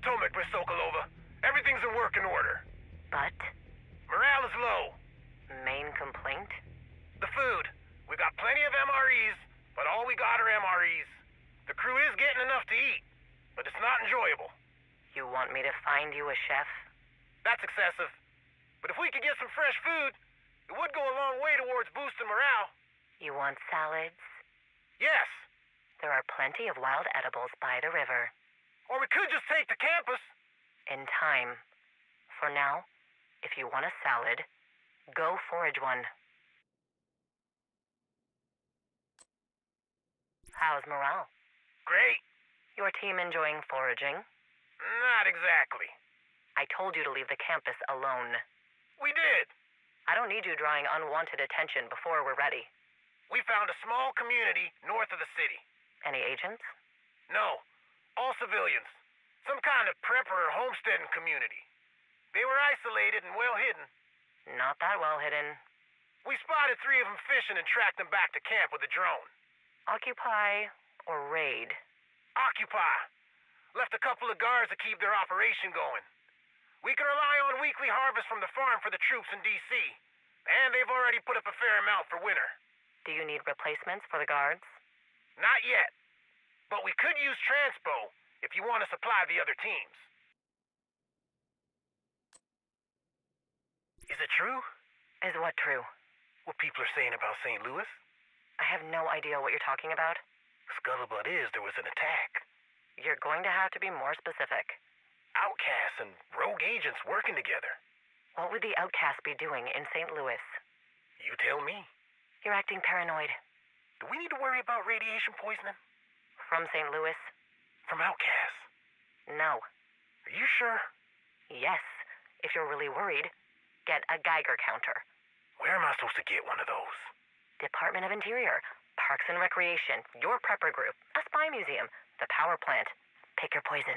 Potomac, Miss Sokolova. Everything's in working order. But? Morale is low. Main complaint? The food. We got plenty of MREs, but all we got are MREs. The crew is getting enough to eat, but it's not enjoyable. You want me to find you a chef? That's excessive. But if we could get some fresh food, it would go a long way towards boosting morale. You want salads? Yes. There are plenty of wild edibles by the river. Or we could just take the campus. In time. For now, if you want a salad, go forage one. How's morale? Great. Your team enjoying foraging? Not exactly. I told you to leave the campus alone. We did. I don't need you drawing unwanted attention before we're ready. We found a small community north of the city. Any agents? No. All civilians. Some kind of prepper or homesteading community. They were isolated and well hidden. Not that well hidden. We spotted 3 of them fishing and tracked them back to camp with a drone. Occupy or raid? Occupy. Left a couple of guards to keep their operation going. We can rely on weekly harvest from the farm for the troops in D.C. And they've already put up a fair amount for winter. Do you need replacements for the guards? Not yet. But we could use transpo if you want to supply the other teams. Is it true? Is what true? What people are saying about St. Louis? I have no idea what you're talking about. Scuttlebutt is there was an attack. You're going to have to be more specific. Outcasts and rogue agents working together. What would the outcasts be doing in St. Louis? You tell me. You're acting paranoid. Do we need to worry about radiation poisoning? From St. Louis? From outcasts? No. Are you sure? Yes. If you're really worried, get a Geiger counter. Where am I supposed to get one of those? Department of Interior, Parks and Recreation, your prepper group, a spy museum, the power plant. Pick your poison.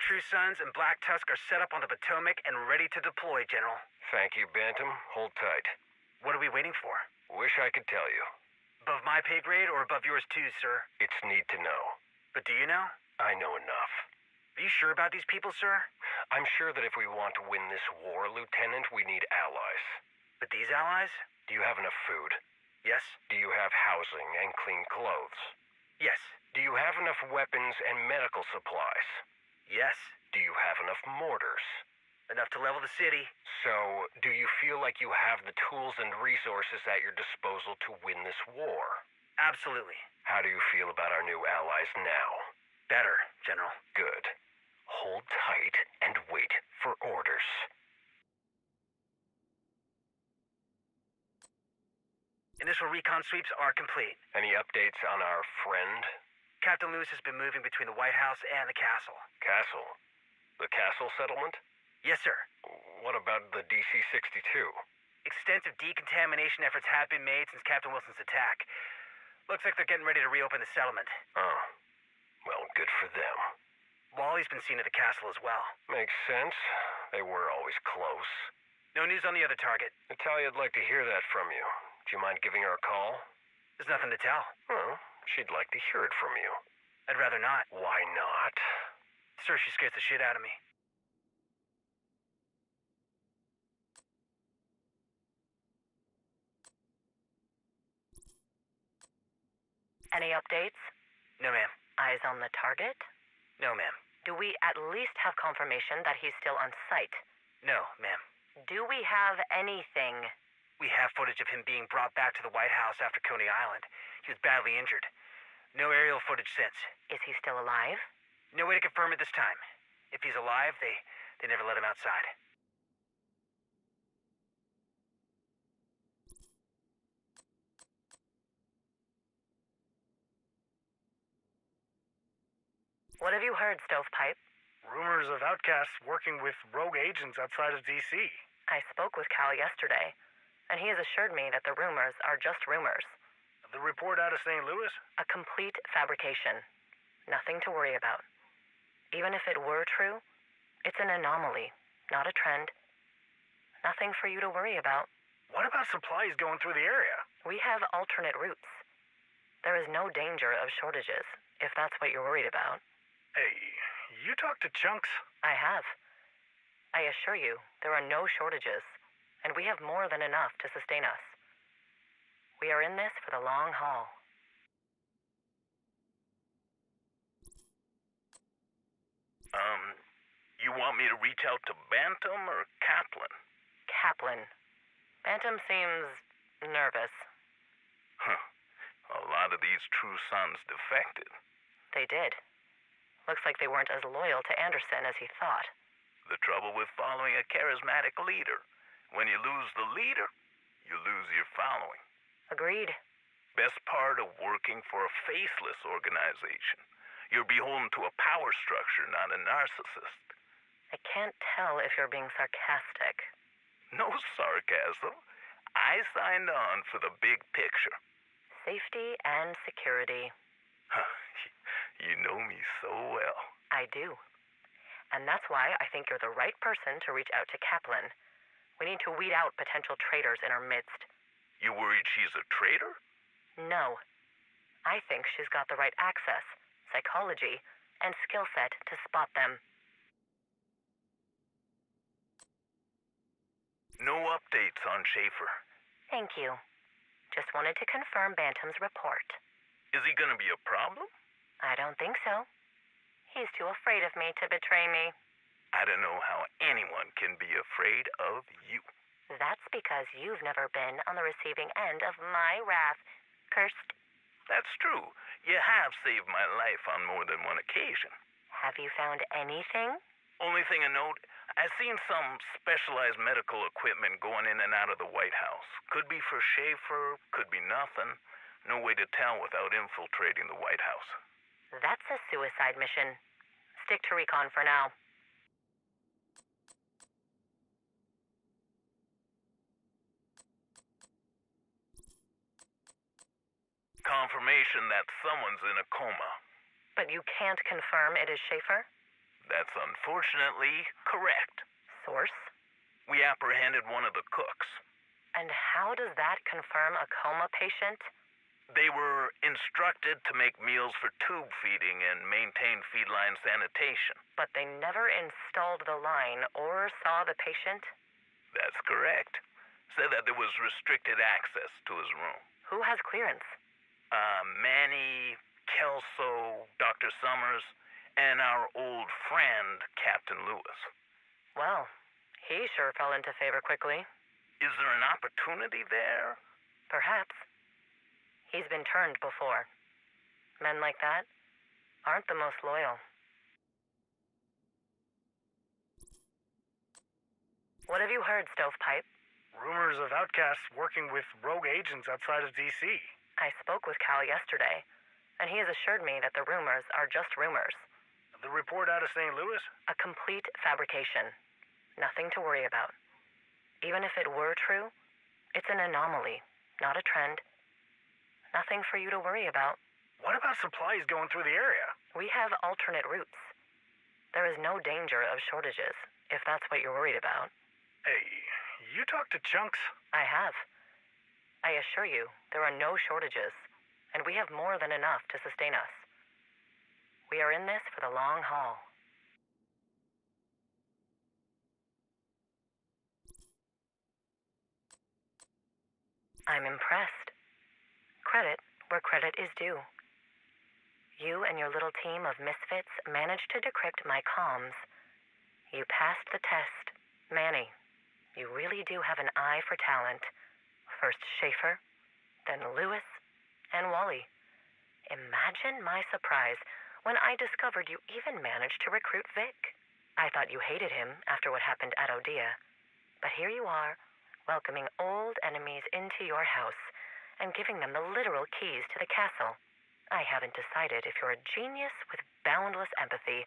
True Sons and Black Tusk are set up on the Potomac and ready to deploy, General. Thank you, Bantam. Hold tight. What are we waiting for? Wish I could tell you. Above my pay grade or above yours too, sir? It's need to know. But do you know? I know enough. Are you sure about these people, sir? I'm sure that if we want to win this war, Lieutenant, we need allies. But these allies? Do you have enough food? Yes. Do you have housing and clean clothes? Yes. Do you have enough weapons and medical supplies? Yes. Do you have enough mortars? Enough to level the city. So, do you feel like you have the tools and resources at your disposal to win this war? Absolutely. How do you feel about our new allies now? Better, General. Good. Hold tight and wait for orders. Initial recon sweeps are complete. Any updates on our friend? Captain Lewis has been moving between the White House and the castle. Castle? The castle settlement? Yes, sir. What about the DC-62? Extensive decontamination efforts have been made since Captain Wilson's attack. Looks like they're getting ready to reopen the settlement. Oh. Well, good for them. Wally's been seen at the castle as well. Makes sense. They were always close. No news on the other target. Natalia'd like to hear that from you. Do you mind giving her a call? There's nothing to tell. Well, she'd like to hear it from you. I'd rather not. Why not? Sir, she scares the shit out of me. Any updates? No, ma'am. Eyes on the target? No, ma'am. Do we at least have confirmation that he's still on site? No, ma'am. Do we have anything? We have footage of him being brought back to the White House after Coney Island. He was badly injured. No aerial footage since. Is he still alive? No way to confirm it this time. If he's alive, they never let him outside. What have you heard, Stovepipe? Rumors of outcasts working with rogue agents outside of D.C. I spoke with Cal yesterday, and he has assured me that the rumors are just rumors. The report out of St. Louis? A complete fabrication. Nothing to worry about. Even if it were true, it's an anomaly, not a trend. Nothing for you to worry about. What about supplies going through the area? We have alternate routes. There is no danger of shortages, if that's what you're worried about. Hey, you talked to Chunks? I have. I assure you, there are no shortages, and we have more than enough to sustain us. We are in this for the long haul. You want me to reach out to Bantam or Kaplan? Kaplan. Bantam seems nervous. Huh. A lot of these true sons defected. They did. Looks like they weren't as loyal to Anderson as he thought. The trouble with following a charismatic leader. When you lose the leader, you lose your following. Agreed. Best part of working for a faceless organization. You're beholden to a power structure, not a narcissist. I can't tell if you're being sarcastic. No sarcasm. I signed on for the big picture. Safety and security. You know me so well. I do. And that's why I think you're the right person to reach out to Kaplan. We need to weed out potential traitors in our midst. You worried she's a traitor? No. I think she's got the right access, psychology, and skill set to spot them. No updates on Schaefer. Thank you. Just wanted to confirm Bantam's report. Is he gonna be a problem? I don't think so. He's too afraid of me to betray me. I don't know how anyone can be afraid of you. That's because you've never been on the receiving end of my wrath, Cursed. That's true. You have saved my life on more than one occasion. Have you found anything? Only thing of note, I've seen some specialized medical equipment going in and out of the White House. Could be for Schaefer, could be nothing. No way to tell without infiltrating the White House. That's a suicide mission. Stick to recon for now. Confirmation that someone's in a coma. But you can't confirm it is Schaefer? That's unfortunately correct. Source? We apprehended one of the cooks. And how does that confirm a coma patient? They were instructed to make meals for tube feeding and maintain feedline sanitation. But they never installed the line or saw the patient? That's correct. Said that there was restricted access to his room. Who has clearance? Manny, Kelso, Dr. Summers, and our old friend, Captain Lewis. Well, he sure fell into favor quickly. Is there an opportunity there? Perhaps. He's been turned before. Men like that aren't the most loyal. What have you heard, Stovepipe? Rumors of outcasts working with rogue agents outside of D.C. I spoke with Cal yesterday, and he has assured me that the rumors are just rumors. The report out of St. Louis? A complete fabrication. Nothing to worry about. Even if it were true, it's an anomaly, not a trend. Nothing for you to worry about. What about supplies going through the area? We have alternate routes. There is no danger of shortages, if that's what you're worried about. Hey, you talked to Chunks? I have. I assure you, there are no shortages, and we have more than enough to sustain us. We are in this for the long haul. I'm impressed. Credit where credit is due. You and your little team of misfits managed to decrypt my comms. You passed the test. Manny, you really do have an eye for talent. First Schaefer, then Lewis, and Wally. Imagine my surprise when I discovered you even managed to recruit Vic. I thought you hated him after what happened at Odea. But here you are, welcoming old enemies into your house and giving them the literal keys to the castle. I haven't decided if you're a genius with boundless empathy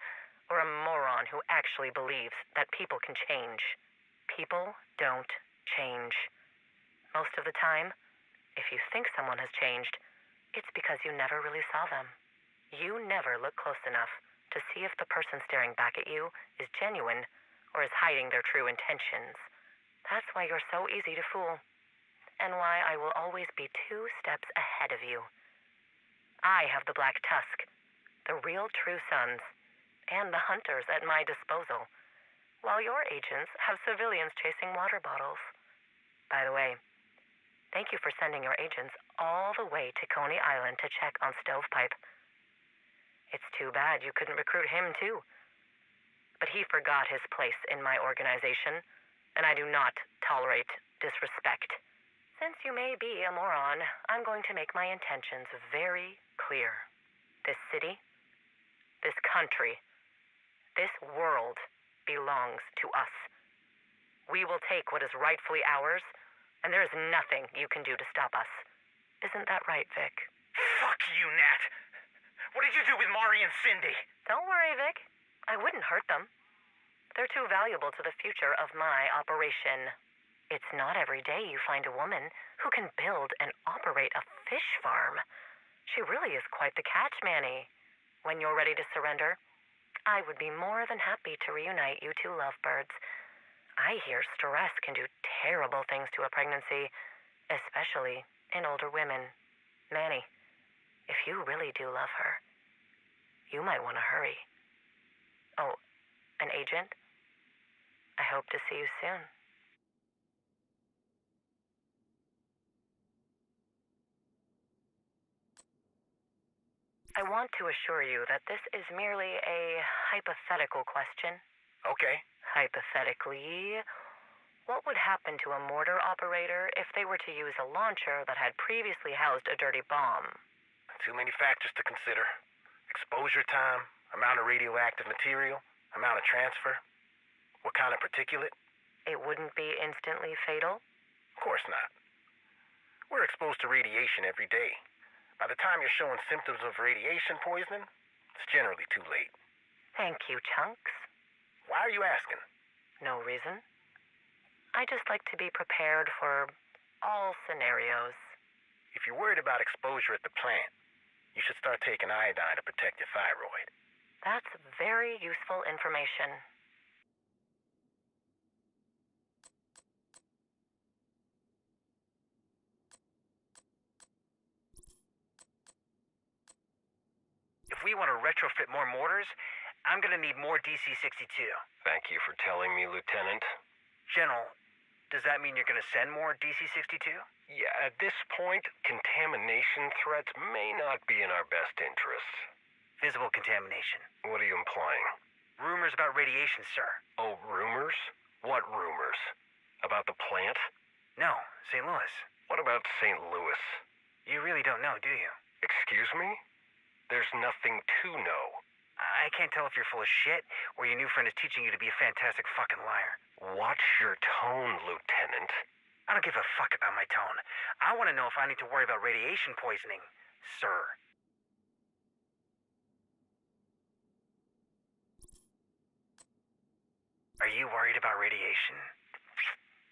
or a moron who actually believes that people can change. People don't change. Most of the time, if you think someone has changed, it's because you never really saw them. You never look close enough to see if the person staring back at you is genuine or is hiding their true intentions. That's why you're so easy to fool, and why I will always be 2 steps ahead of you. I have the Black Tusk, the real true sons, and the hunters at my disposal, while your agents have civilians chasing water bottles. By the way, thank you for sending your agents all the way to Coney Island to check on Stovepipe. It's too bad you couldn't recruit him, too. But he forgot his place in my organization, and I do not tolerate disrespect. Since you may be a moron, I'm going to make my intentions very clear. This city, this country, this world belongs to us. We will take what is rightfully ours, and there is nothing you can do to stop us. Isn't that right, Vic? Fuck you, Nat. What did you do with Mari and Cindy? Don't worry, Vic. I wouldn't hurt them. They're too valuable to the future of my operation. It's not every day you find a woman who can build and operate a fish farm. She really is quite the catch, Manny. When you're ready to surrender, I would be more than happy to reunite you 2 lovebirds. I hear stress can do terrible things to a pregnancy, especially in older women. Manny, if you really do love her, you might want to hurry. Oh, an agent? I hope to see you soon. I want to assure you that this is merely a hypothetical question. Okay. Hypothetically, what would happen to a mortar operator if they were to use a launcher that had previously housed a dirty bomb? Too many factors to consider. Exposure time, amount of radioactive material, amount of transfer, what kind of particulate. It wouldn't be instantly fatal? Of course not. We're exposed to radiation every day. By the time you're showing symptoms of radiation poisoning, it's generally too late. Thank you, Chunks. Why are you asking? No reason. I just like to be prepared for all scenarios. If you're worried about exposure at the plant, you should start taking iodine to protect your thyroid. That's very useful information. If we want to retrofit more mortars, I'm going to need more DC-62. Thank you for telling me, Lieutenant. General, does that mean you're going to send more DC-62? Yeah, at this point, contamination threats may not be in our best interests. Visible contamination. What are you implying? Rumors about radiation, sir. Oh, rumors? What rumors? About the plant? No, St. Louis. What about St. Louis? You really don't know, do you? Excuse me? There's nothing to know. I can't tell if you're full of shit or your new friend is teaching you to be a fantastic fucking liar. Watch your tone, Lieutenant. I don't give a fuck about my tone. I want to know if I need to worry about radiation poisoning, sir. Are you worried about radiation?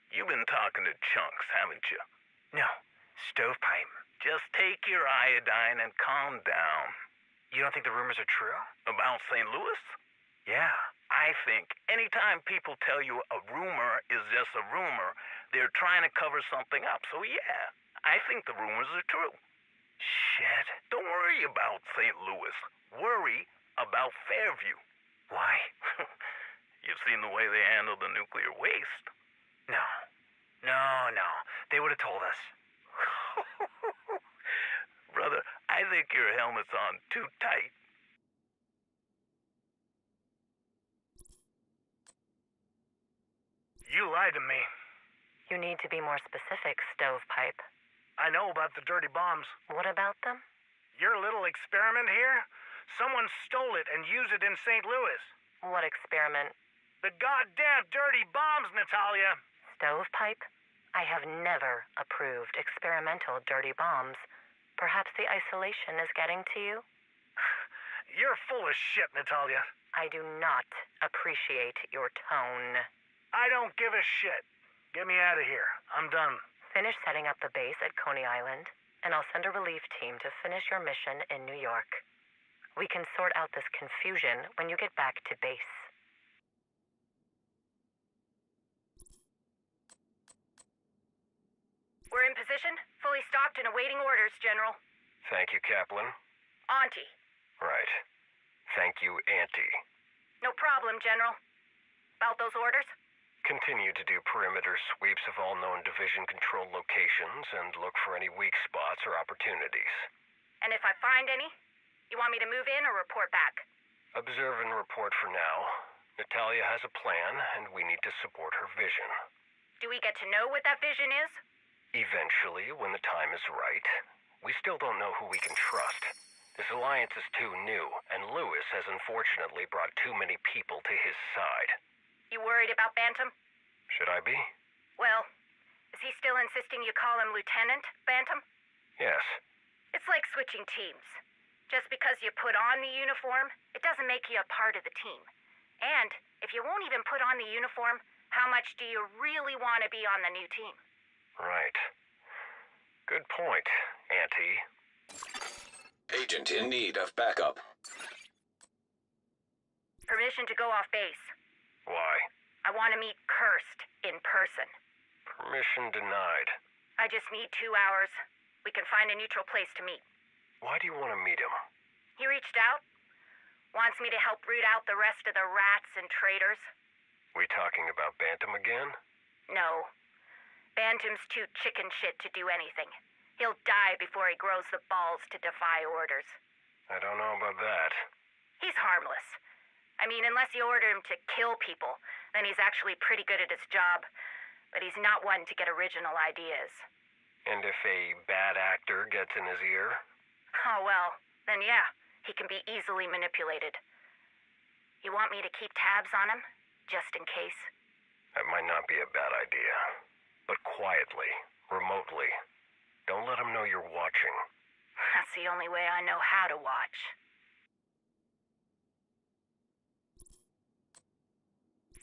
You've been talking to Chunks, haven't you? No. Stovepipe. Just take your iodine and calm down. You don't think the rumors are true? About St. Louis? Yeah. I think anytime people tell you a rumor is just a rumor, they're trying to cover something up. So yeah, I think the rumors are true. Shit. Don't worry about St. Louis. Worry about Fairview. Why? You've seen the way they handle the nuclear waste. No. They would have told us. Brother, I think your helmet's on too tight. You lied to me. You need to be more specific, Stovepipe. I know about the dirty bombs. What about them? Your little experiment here? Someone stole it and used it in St. Louis. What experiment? The goddamn dirty bombs, Natalia! Stovepipe? I have never approved experimental dirty bombs. Perhaps the isolation is getting to you? You're full of shit, Natalia. I do not appreciate your tone. I don't give a shit. Get me out of here. I'm done. Finish setting up the base at Coney Island, and I'll send a relief team to finish your mission in New York. We can sort out this confusion when you get back to base. We're in position, fully stocked and awaiting orders, General. Thank you, Kaplan. Auntie. Right. Thank you, Auntie. No problem, General. About those orders? Continue to do perimeter sweeps of all known division-controlled locations and look for any weak spots or opportunities. And if I find any, you want me to move in or report back? Observe and report for now. Natalia has a plan, and we need to support her vision. Do we get to know what that vision is? Eventually, when the time is right. We still don't know who we can trust. This alliance is too new, and Lewis has unfortunately brought too many people to his side. You worried about Bantam? Should I be? Well, is he still insisting you call him Lieutenant Bantam? Yes. It's like switching teams. Just because you put on the uniform, it doesn't make you a part of the team. And if you won't even put on the uniform, how much do you really want to be on the new team? Right. Good point, Auntie. Agent in need of backup. Permission to go off base. Why? I want to meet Kirst in person. Permission denied. I just need 2 hours. We can find a neutral place to meet. Why do you want to meet him? He reached out. Wants me to help root out the rest of the rats and traitors. We talking about Bantam again? No. Bantam's too chicken shit to do anything. He'll die before he grows the balls to defy orders. I don't know about that. He's harmless. I mean, unless you order him to kill people, then he's actually pretty good at his job. But he's not one to get original ideas. And if a bad actor gets in his ear? Oh, well, then yeah, he can be easily manipulated. You want me to keep tabs on him, just in case? That might not be a bad idea. But quietly, remotely. Don't let him know you're watching. That's the only way I know how to watch.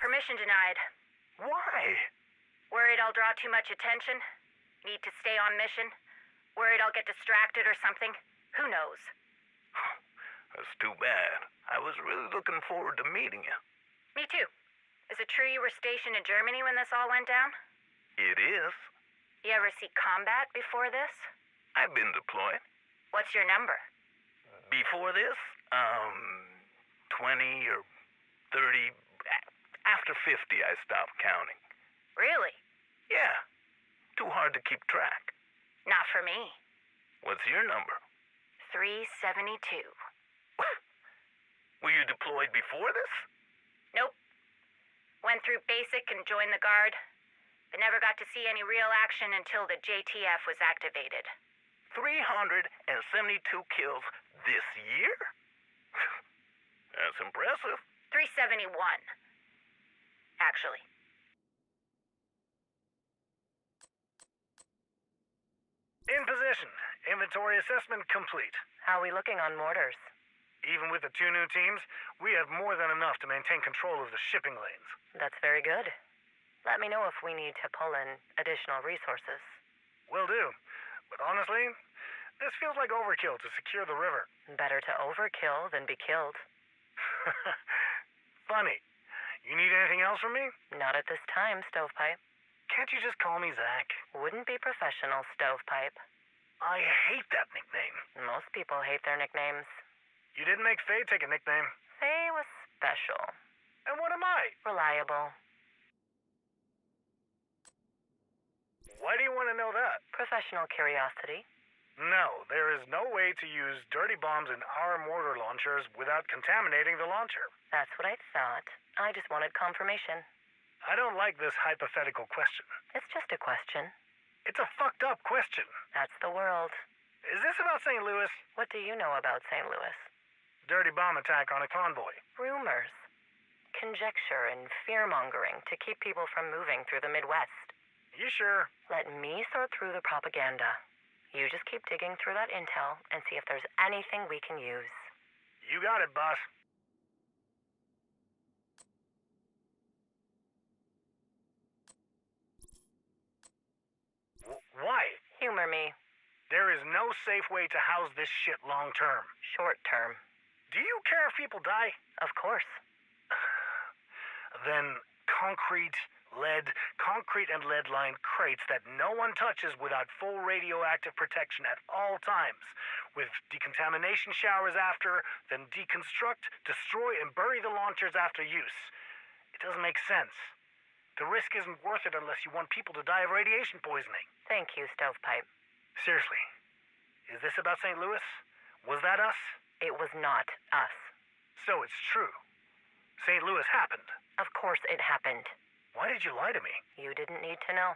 Permission denied. Why? Worried I'll draw too much attention? Need to stay on mission? Worried I'll get distracted or something? Who knows? That's too bad. I was really looking forward to meeting you. Me too. Is it true you were stationed in Germany when this all went down? It is. You ever see combat before this? I've been deployed. What's your number? Before this, 20 or 30. After 50, I stopped counting. Really? Yeah. Too hard to keep track. Not for me. What's your number? 372. Were you deployed before this? Nope. Went through basic and joined the Guard. But never got to see any real action until the JTF was activated. 372 kills this year? That's impressive. 371. Actually. In position. Inventory assessment complete. How are we looking on mortars? Even with the 2 new teams, we have more than enough to maintain control of the shipping lanes. That's very good. Let me know if we need to pull in additional resources. Will do. But honestly, this feels like overkill to secure the river. Better to overkill than be killed. Funny. You need anything else from me? Not at this time, Stovepipe. Can't you just call me Zach? Wouldn't be professional, Stovepipe. I hate that nickname. Most people hate their nicknames. You didn't make Faye take a nickname. Faye was special. And what am I? Reliable. Why do you want to know that? Professional curiosity. No, there is no way to use dirty bombs in our mortar launchers without contaminating the launcher. That's what I thought. I just wanted confirmation. I don't like this hypothetical question. It's just a question. It's a fucked up question. That's the world. Is this about St. Louis? What do you know about St. Louis? Dirty bomb attack on a convoy. Rumors. Conjecture and fear-mongering to keep people from moving through the Midwest. You sure? Let me sort through the propaganda. You just keep digging through that intel and see if there's anything we can use. You got it, boss. Why? Humor me. There is no safe way to house this shit long term. Short term. Do you care if people die? Of course. Then concrete, Lead, concrete and lead-lined crates that no one touches without full radioactive protection at all times, with decontamination showers after, then deconstruct, destroy, and bury the launchers after use. It doesn't make sense. The risk isn't worth it unless you want people to die of radiation poisoning. Thank you, Stovepipe. Seriously, is this about St. Louis? Was that us? It was not us. So it's true. St. Louis happened. Of course it happened. Why did you lie to me? You didn't need to know.